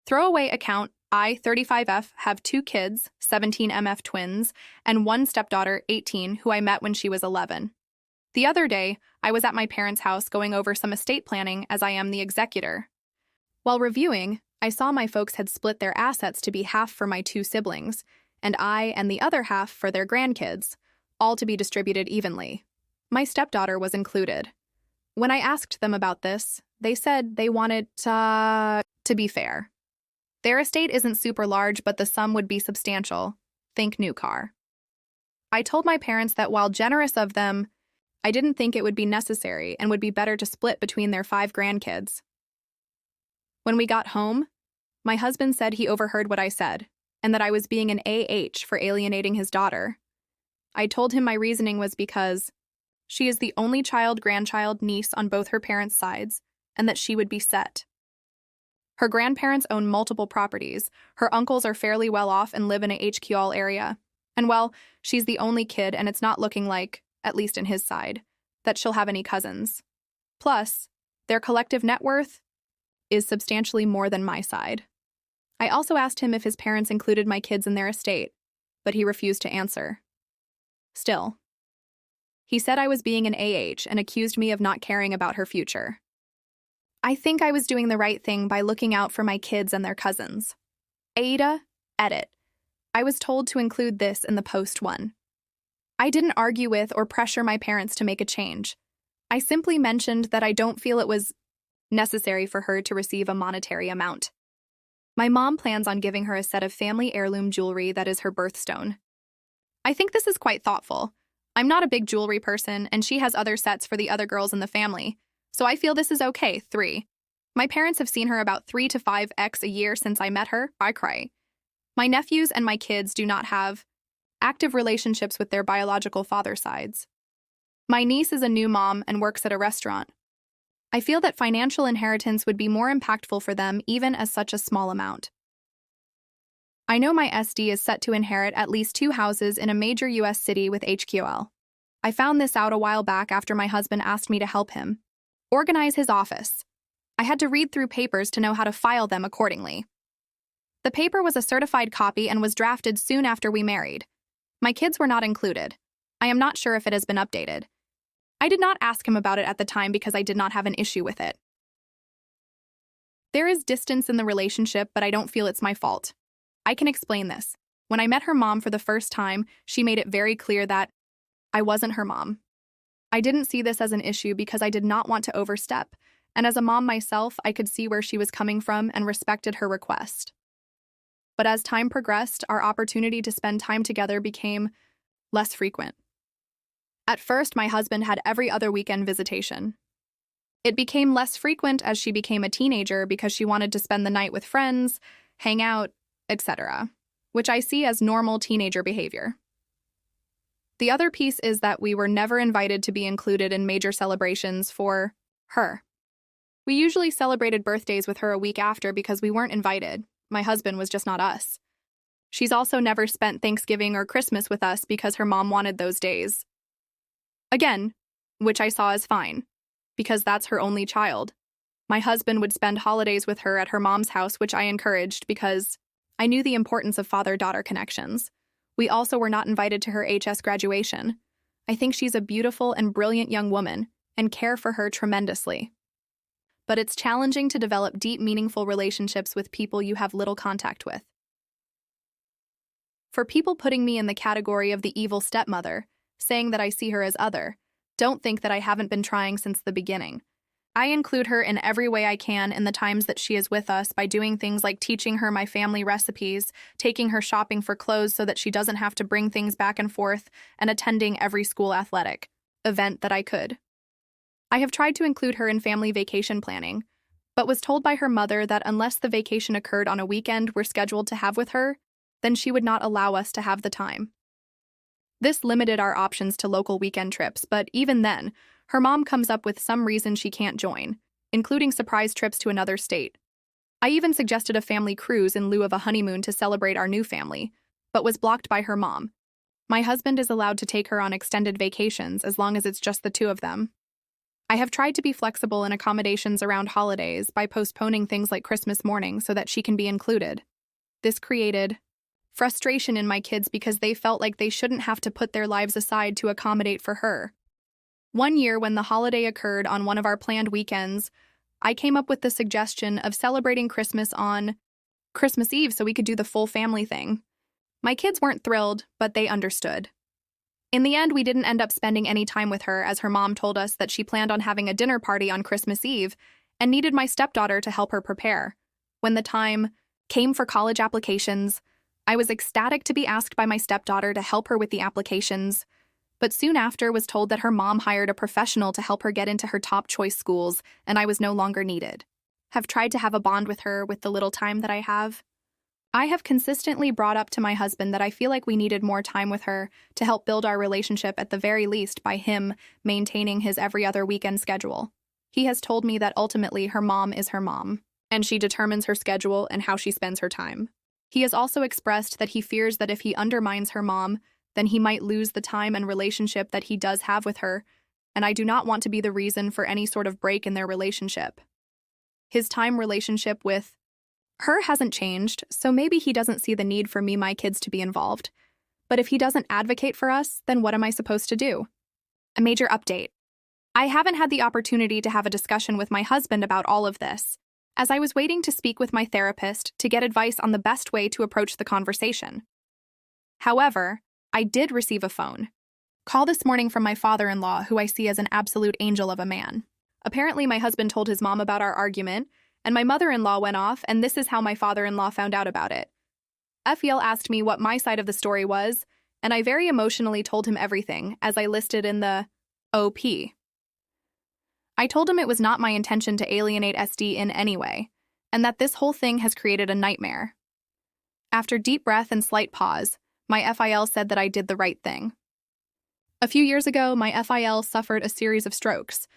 Throwaway account: I, 35F, have 2 kids, 17MF twins, and 1 stepdaughter, 18, who I met when she was 11. The other day, I was at my parents' house going over some estate planning as I am the executor. While reviewing, I saw my folks had split their assets to be half for my 2 siblings, and I and the other half for their grandkids, all to be distributed evenly. My stepdaughter was included. When I asked them about this, they said they wanted to be fair. Their estate isn't super large, but the sum would be substantial. Think new car. I told my parents that while generous of them, I didn't think it would be necessary and would be better to split between their 5 grandkids. When we got home, my husband said he overheard what I said, and that I was being an AH for alienating his daughter. I told him my reasoning was because she is the only child, grandchild, niece on both her parents' sides, and that she would be set. Her grandparents own multiple properties, her uncles are fairly well off and live in a HQL area, and well, she's the only kid and it's not looking like, at least in his side, that she'll have any cousins. Plus, their collective net worth is substantially more than my side. I also asked him if his parents included my kids in their estate, but he refused to answer. Still, he said I was being an AH and accused me of not caring about her future. I think I was doing the right thing by looking out for my kids and their cousins. AITA, edit. I was told to include this in the post 1. I didn't argue with or pressure my parents to make a change. I simply mentioned that I don't feel it was necessary for her to receive a monetary amount. My mom plans on giving her a set of family heirloom jewelry that is her birthstone. I think this is quite thoughtful. I'm not a big jewelry person, and she has other sets for the other girls in the family, so I feel this is okay. 3. My parents have seen her about 3 to 5x a year since I met her. I cry. My nephews and my kids do not have active relationships with their biological father sides. My niece is a new mom and works at a restaurant. I feel that financial inheritance would be more impactful for them even as such a small amount. I know my SD is set to inherit at least 2 houses in a major US city with HQL. I found this out a while back after my husband asked me to help him organize his office. I had to read through papers to know how to file them accordingly. The paper was a certified copy and was drafted soon after we married. My kids were not included. I am not sure if it has been updated. I did not ask him about it at the time because I did not have an issue with it. There is distance in the relationship, but I don't feel it's my fault. I can explain this. When I met her mom for the first time, she made it very clear that I wasn't her mom. I didn't see this as an issue because I did not want to overstep, and as a mom myself, I could see where she was coming from and respected her request. But as time progressed, our opportunity to spend time together became less frequent. At first, my husband had every other weekend visitation. It became less frequent as she became a teenager because she wanted to spend the night with friends, hang out, etc., which I see as normal teenager behavior. The other piece is that we were never invited to be included in major celebrations for her. We usually celebrated birthdays with her a week after because we weren't invited. My husband was just not us. She's also never spent Thanksgiving or Christmas with us because her mom wanted those days. Again, which I saw as fine, because that's her only child. My husband would spend holidays with her at her mom's house, which I encouraged because I knew the importance of father-daughter connections. We also were not invited to her HS graduation. I think she's a beautiful and brilliant young woman and care for her tremendously. But it's challenging to develop deep, meaningful relationships with people you have little contact with. For people putting me in the category of the evil stepmother, saying that I see her as other, don't think that I haven't been trying since the beginning. I include her in every way I can in the times that she is with us by doing things like teaching her my family recipes, taking her shopping for clothes so that she doesn't have to bring things back and forth, and attending every school athletic event that I could. I have tried to include her in family vacation planning, but was told by her mother that unless the vacation occurred on a weekend we're scheduled to have with her, then she would not allow us to have the time. This limited our options to local weekend trips, but even then, her mom comes up with some reason she can't join, including surprise trips to another state. I even suggested a family cruise in lieu of a honeymoon to celebrate our new family, but was blocked by her mom. My husband is allowed to take her on extended vacations as long as it's just the 2 of them. I have tried to be flexible in accommodations around holidays by postponing things like Christmas morning so that she can be included. This created frustration in my kids because they felt like they shouldn't have to put their lives aside to accommodate for her. One year, when the holiday occurred on one of our planned weekends, I came up with the suggestion of celebrating Christmas on Christmas Eve so we could do the full family thing. My kids weren't thrilled, but they understood. In the end, we didn't end up spending any time with her, as her mom told us that she planned on having a dinner party on Christmas Eve and needed my stepdaughter to help her prepare. When the time came for college applications, I was ecstatic to be asked by my stepdaughter to help her with the applications, but soon after was told that her mom hired a professional to help her get into her top choice schools, and I was no longer needed. Have tried to have a bond with her with the little time that I have. I have consistently brought up to my husband that I feel like we needed more time with her to help build our relationship, at the very least by him maintaining his every other weekend schedule. He has told me that ultimately her mom is her mom, and she determines her schedule and how she spends her time. He has also expressed that he fears that if he undermines her mom, then he might lose the time and relationship that he does have with her, and I do not want to be the reason for any sort of break in their relationship. His time relationship with her hasn't changed, so maybe he doesn't see the need for my kids to be involved. But if he doesn't advocate for us, then what am I supposed to do? A major update. I haven't had the opportunity to have a discussion with my husband about all of this, as I was waiting to speak with my therapist to get advice on the best way to approach the conversation. However, I did receive a phone call this morning from my father-in-law, who I see as an absolute angel of a man. Apparently, my husband told his mom about our argument, and my mother-in-law went off, and this is how my father-in-law found out about it. FEL asked me what my side of the story was, and I very emotionally told him everything, as I listed in the OP. I told him it was not my intention to alienate SD in any way, and that this whole thing has created a nightmare. After deep breath and slight pause, my FIL said that I did the right thing. A few years ago, my FIL suffered a series of strokes.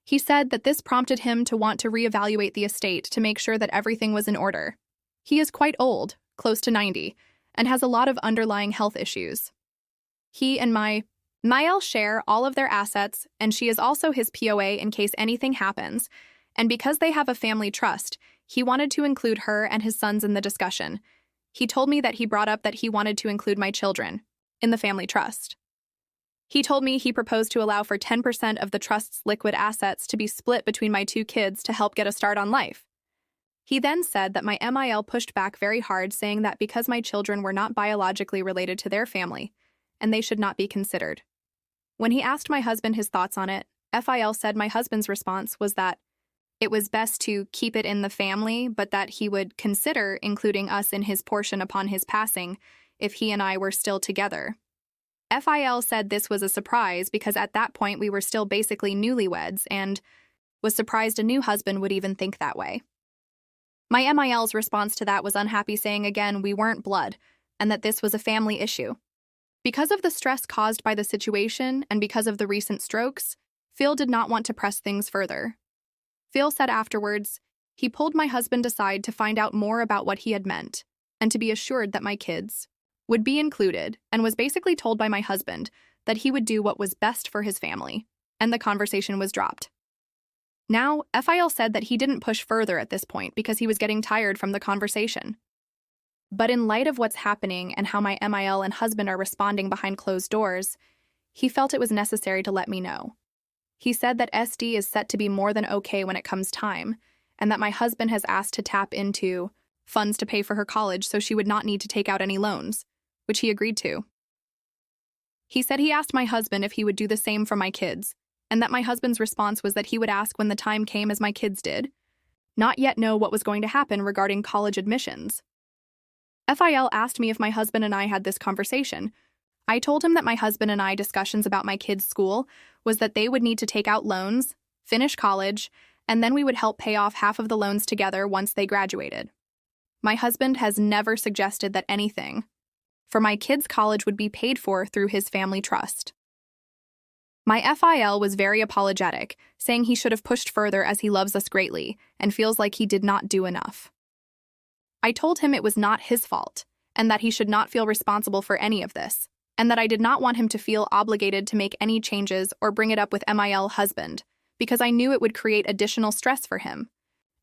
He said that this prompted him to want to reevaluate the estate to make sure that everything was in order. He is quite old, close to 90, and has a lot of underlying health issues. He and Mael share all of their assets, and she is also his POA in case anything happens, and because they have a family trust, he wanted to include her and his sons in the discussion. He told me that he brought up that he wanted to include my children in the family trust. He told me he proposed to allow for 10% of the trust's liquid assets to be split between my two kids to help get a start on life. He then said that my MIL pushed back very hard, saying that because my children were not biologically related to their family, and they should not be considered. When he asked my husband his thoughts on it, FIL said my husband's response was that it was best to keep it in the family, but that he would consider including us in his portion upon his passing if he and I were still together. FIL said this was a surprise because at that point we were still basically newlyweds and was surprised a new husband would even think that way. My MIL's response to that was unhappy, saying again we weren't blood and that this was a family issue. Because of the stress caused by the situation and because of the recent strokes, Phil did not want to press things further. Phil said afterwards, he pulled my husband aside to find out more about what he had meant and to be assured that my kids would be included, and was basically told by my husband that he would do what was best for his family, and the conversation was dropped. Now, FIL said that he didn't push further at this point because he was getting tired from the conversation. But in light of what's happening and how my MIL and husband are responding behind closed doors, he felt it was necessary to let me know. He said that SD is set to be more than okay when it comes time, and that my husband has asked to tap into funds to pay for her college so she would not need to take out any loans, which he agreed to. He said he asked my husband if he would do the same for my kids, and that my husband's response was that he would ask when the time came, as my kids did not yet know what was going to happen regarding college admissions. FIL asked me if my husband and I had this conversation. I told him that my husband and I discussions about my kids' school was that they would need to take out loans, finish college, and then we would help pay off half of the loans together once they graduated. My husband has never suggested that anything for my kids' college would be paid for through his family trust. My FIL was very apologetic, saying he should have pushed further as he loves us greatly and feels like he did not do enough. I told him it was not his fault, and that he should not feel responsible for any of this, and that I did not want him to feel obligated to make any changes or bring it up with MIL husband, because I knew it would create additional stress for him,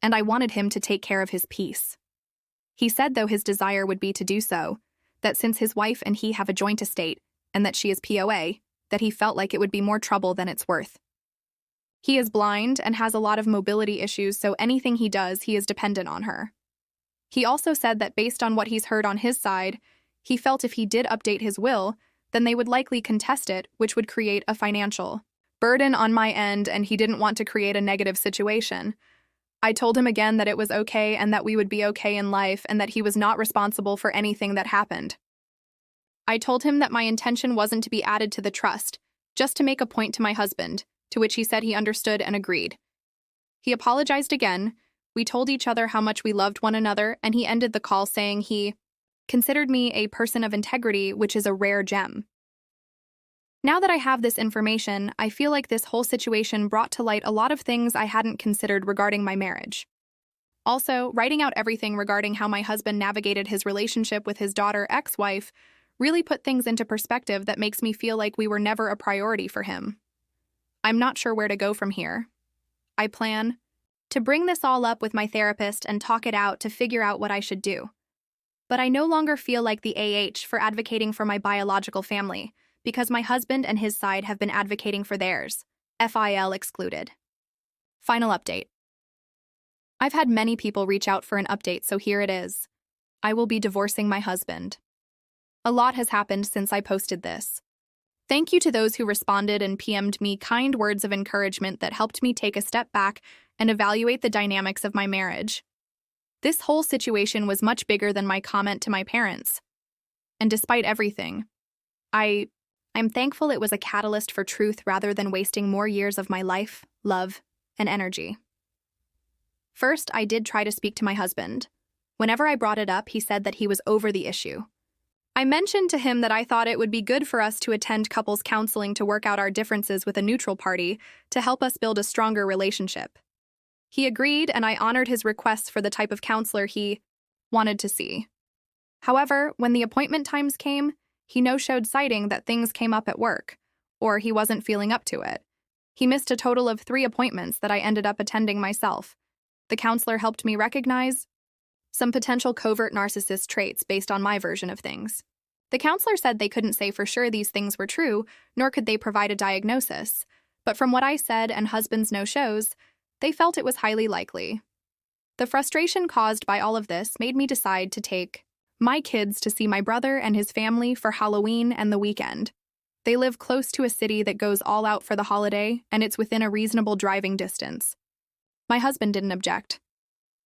and I wanted him to take care of his peace. He said, though his desire would be to do so, that since his wife and he have a joint estate, and that she is POA, that he felt like it would be more trouble than it's worth. He is blind and has a lot of mobility issues, so anything he does, he is dependent on her. He also said that based on what he's heard on his side, he felt if he did update his will, then they would likely contest it, which would create a financial burden on my end, and he didn't want to create a negative situation. I told him again that it was okay and that we would be okay in life and that he was not responsible for anything that happened. I told him that my intention wasn't to be added to the trust, just to make a point to my husband, to which he said he understood and agreed. He apologized again, we told each other how much we loved one another, and he ended the call saying he considered me a person of integrity, which is a rare gem. Now that I have this information, I feel like this whole situation brought to light a lot of things I hadn't considered regarding my marriage. Also, writing out everything regarding how my husband navigated his relationship with his daughter ex-wife really put things into perspective that makes me feel like we were never a priority for him. I'm not sure where to go from here. I plan to bring this all up with my therapist and talk it out to figure out what I should do. But I no longer feel like the for advocating for my biological family, because my husband and his side have been advocating for theirs, FIL excluded. Final update. I've had many people reach out for an update, so here it is. I will be divorcing my husband. A lot has happened since I posted this. Thank you to those who responded and PM'd me kind words of encouragement that helped me take a step back and evaluate the dynamics of my marriage. This whole situation was much bigger than my comment to my parents. And despite everything, I'm thankful it was a catalyst for truth rather than wasting more years of my life, love, and energy. First, I did try to speak to my husband. Whenever I brought it up, he said that he was over the issue. I mentioned to him that I thought it would be good for us to attend couples counseling to work out our differences with a neutral party to help us build a stronger relationship. He agreed, and I honored his requests for the type of counselor he wanted to see. However, when the appointment times came, he no-showed, citing that things came up at work, or he wasn't feeling up to it. He missed a total of 3 appointments that I ended up attending myself. The counselor helped me recognize some potential covert narcissist traits based on my version of things. The counselor said they couldn't say for sure these things were true, nor could they provide a diagnosis. But from what I said and husband's no-shows, they felt it was highly likely. The frustration caused by all of this made me decide to take my kids to see my brother and his family for Halloween and the weekend. They live close to a city that goes all out for the holiday, and it's within a reasonable driving distance. My husband didn't object.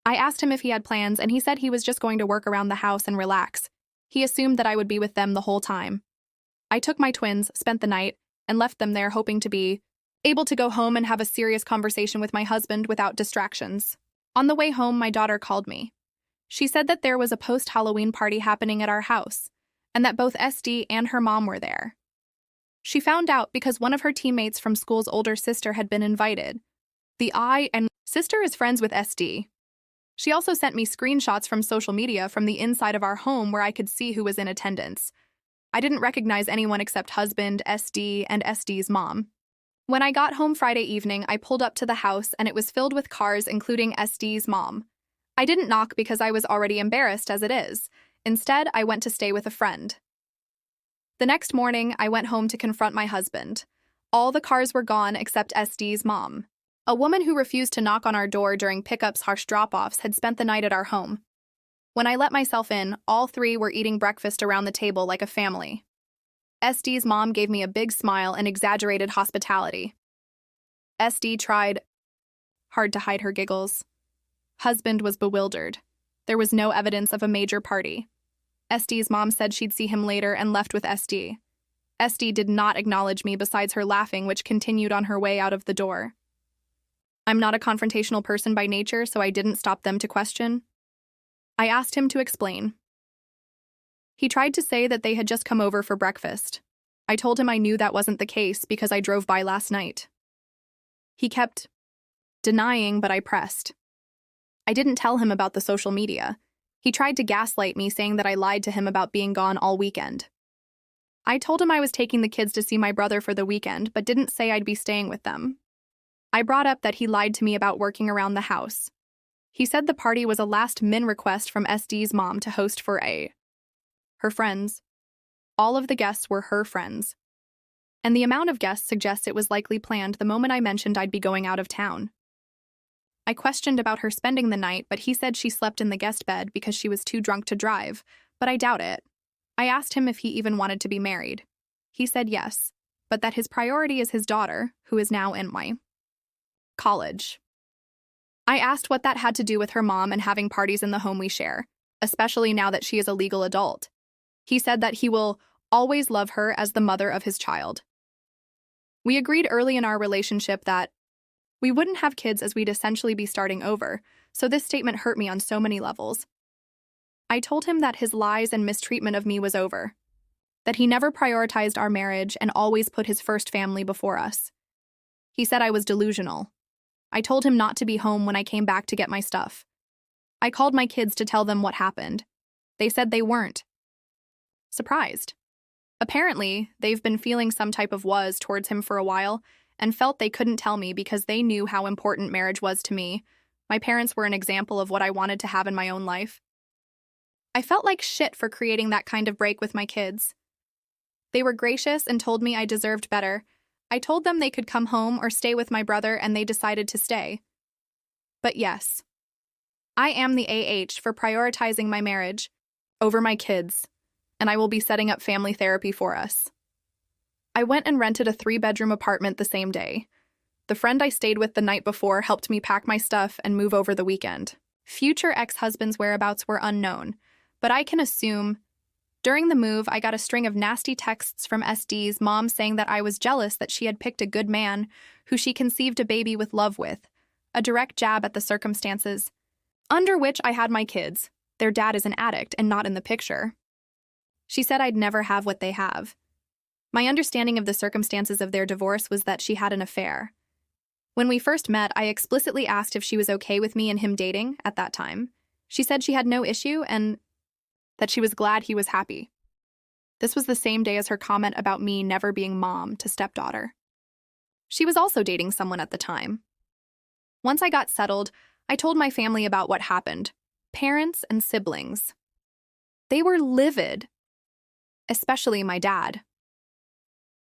I asked him if he had plans, and he said he was just going to work around the house and relax. He assumed that I would be with them the whole time. I took my twins, spent the night, and left them there, hoping to be able to go home and have a serious conversation with my husband without distractions. On the way home, my daughter called me. She said that there was a post-Halloween party happening at our house, and that both SD and her mom were there. She found out because one of her teammates from school's older sister had been invited. The sister is friends with SD. She also sent me screenshots from social media from the inside of our home where I could see who was in attendance. I didn't recognize anyone except husband, SD, and SD's mom. When I got home Friday evening, I pulled up to the house and it was filled with cars, including SD's mom. I didn't knock because I was already embarrassed as it is. Instead, I went to stay with a friend. The next morning, I went home to confront my husband. All the cars were gone except SD's mom. A woman who refused to knock on our door during pickup's harsh drop-offs had spent the night at our home. When I let myself in, all 3 were eating breakfast around the table like a family. SD's mom gave me a big smile and exaggerated hospitality. SD tried hard to hide her giggles. Husband was bewildered. There was no evidence of a major party. SD's mom said she'd see him later and left with SD. SD did not acknowledge me besides her laughing, which continued on her way out of the door. I'm not a confrontational person by nature, so I didn't stop them to question. I asked him to explain. He tried to say that they had just come over for breakfast. I told him I knew that wasn't the case because I drove by last night. He kept denying, but I pressed. I didn't tell him about the social media. He tried to gaslight me, saying that I lied to him about being gone all weekend. I told him I was taking the kids to see my brother for the weekend, but didn't say I'd be staying with them. I brought up that he lied to me about working around the house. He said the party was a last-min request from SD's mom to host for her friends. All of the guests were her friends. And the amount of guests suggests it was likely planned the moment I mentioned I'd be going out of town. I questioned about her spending the night, but he said she slept in the guest bed because she was too drunk to drive, but I doubt it. I asked him if he even wanted to be married. He said yes, but that his priority is his daughter, who is now in my college. I asked what that had to do with her mom and having parties in the home we share, especially now that she is a legal adult. He said that he will always love her as the mother of his child. We agreed early in our relationship that we wouldn't have kids as we'd essentially be starting over, so this statement hurt me on so many levels. I told him that his lies and mistreatment of me was over, that he never prioritized our marriage and always put his first family before us. He said I was delusional. I told him not to be home when I came back to get my stuff. I called my kids to tell them what happened. They said they weren't surprised. Apparently, they've been feeling some type of was towards him for a while and felt they couldn't tell me because they knew how important marriage was to me. My parents were an example of what I wanted to have in my own life. I felt like shit for creating that kind of break with my kids. They were gracious and told me I deserved better. I told them they could come home or stay with my brother, and they decided to stay. But yes, I am the AH for prioritizing my marriage over my kids, and I will be setting up family therapy for us. I went and rented a 3-bedroom apartment the same day. The friend I stayed with the night before helped me pack my stuff and move over the weekend. Future ex-husband's whereabouts were unknown, but I can assume during the move, I got a string of nasty texts from SD's mom saying that I was jealous that she had picked a good man who she conceived a baby with love with, a direct jab at the circumstances under which I had my kids. Their dad is an addict and not in the picture. She said I'd never have what they have. My understanding of the circumstances of their divorce was that she had an affair. When we first met, I explicitly asked if she was okay with me and him dating at that time. She said she had no issue and that she was glad he was happy. This was the same day as her comment about me never being mom to stepdaughter. She was also dating someone at the time. Once I got settled, I told my family about what happened. Parents and siblings. They were livid, especially my dad.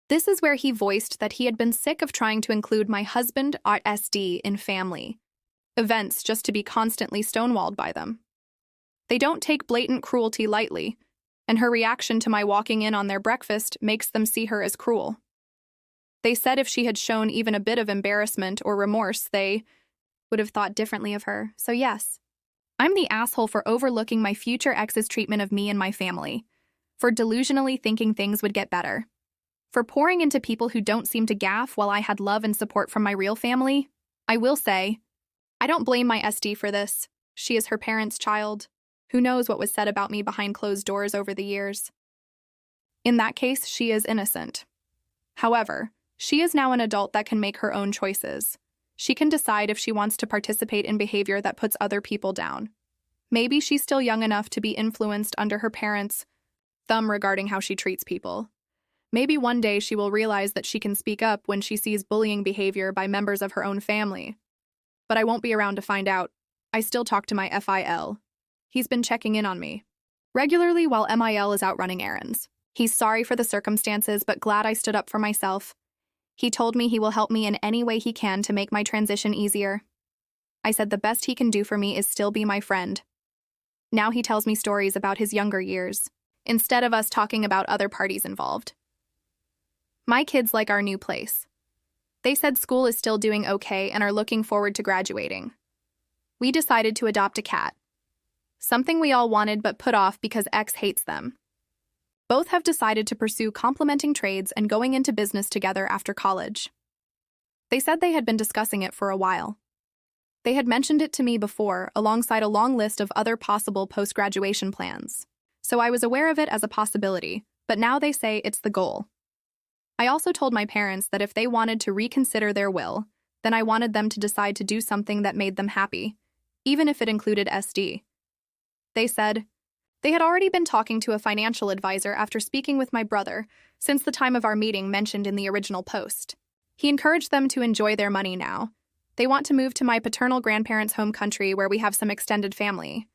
This is where he voiced that he had been sick of trying to include my husband at SD in family events just to be constantly stonewalled by them. They don't take blatant cruelty lightly, and her reaction to my walking in on their breakfast makes them see her as cruel. They said if she had shown even a bit of embarrassment or remorse, they would have thought differently of her. So yes, I'm the asshole for overlooking my future ex's treatment of me and my family, for delusionally thinking things would get better, for pouring into people who don't seem to gaff while I had love and support from my real family. I will say, I don't blame my SD for this. She is her parents' child. Who knows what was said about me behind closed doors over the years? In that case, she is innocent. However, she is now an adult that can make her own choices. She can decide if she wants to participate in behavior that puts other people down. Maybe she's still young enough to be influenced under her parents' thumb regarding how she treats people. Maybe one day she will realize that she can speak up when she sees bullying behavior by members of her own family. But I won't be around to find out. I still talk to my FIL. He's been checking in on me regularly while MIL is out running errands. He's sorry for the circumstances, but glad I stood up for myself. He told me he will help me in any way he can to make my transition easier. I said the best he can do for me is still be my friend. Now he tells me stories about his younger years, instead of us talking about other parties involved. My kids like our new place. They said school is still doing okay and are looking forward to graduating. We decided to adopt a cat. Something we all wanted but put off because X hates them. Both have decided to pursue complementing trades and going into business together after college. They said they had been discussing it for a while. They had mentioned it to me before, alongside a long list of other possible post-graduation plans. So I was aware of it as a possibility, but now they say it's the goal. I also told my parents that if they wanted to reconsider their will, then I wanted them to decide to do something that made them happy, even if it included SD. They said they had already been talking to a financial advisor after speaking with my brother since the time of our meeting mentioned in the original post. He encouraged them to enjoy their money now, They want to move to my paternal grandparents' home country where we have some extended family.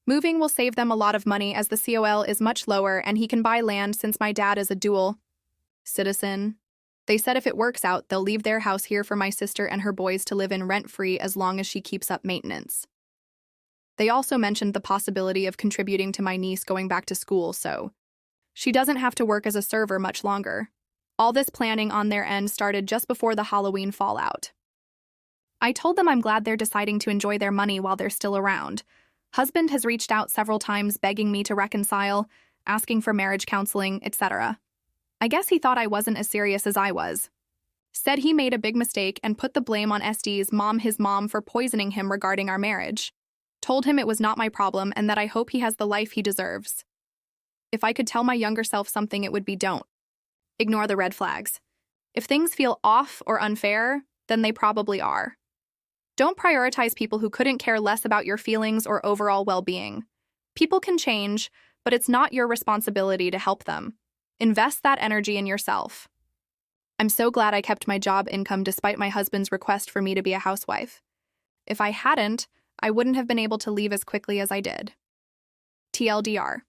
Moving will save them a lot of money as the COL is much lower and he can buy land since my dad is a dual citizen. They said if it works out, they'll leave their house here for my sister and her boys to live in rent-free as long as she keeps up maintenance. They also mentioned the possibility of contributing to my niece going back to school, so she doesn't have to work as a server much longer. All this planning on their end started just before the Halloween fallout. I told them I'm glad they're deciding to enjoy their money while they're still around. Husband has reached out several times begging me to reconcile, asking for marriage counseling, etc. I guess he thought I wasn't as serious as I was. Said he made a big mistake and put the blame on SD's mom, his mom, for poisoning him regarding our marriage. Told him it was not my problem and that I hope he has the life he deserves. If I could tell my younger self something, it would be don't ignore the red flags. If things feel off or unfair, then they probably are. Don't prioritize people who couldn't care less about your feelings or overall well-being. People can change, but it's not your responsibility to help them. Invest that energy in yourself. I'm so glad I kept my job income despite my husband's request for me to be a housewife. If I hadn't, I wouldn't have been able to leave as quickly as I did. TLDR.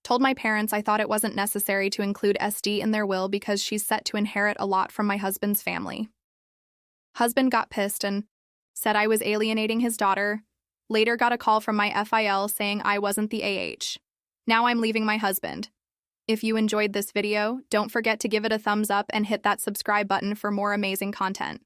Told my parents I thought it wasn't necessary to include SD in their will because she's set to inherit a lot from my husband's family. Husband got pissed and said I was alienating his daughter. Later got a call from my FIL saying I wasn't the AH. Now I'm leaving my husband. If you enjoyed this video, don't forget to give it a thumbs up and hit that subscribe button for more amazing content.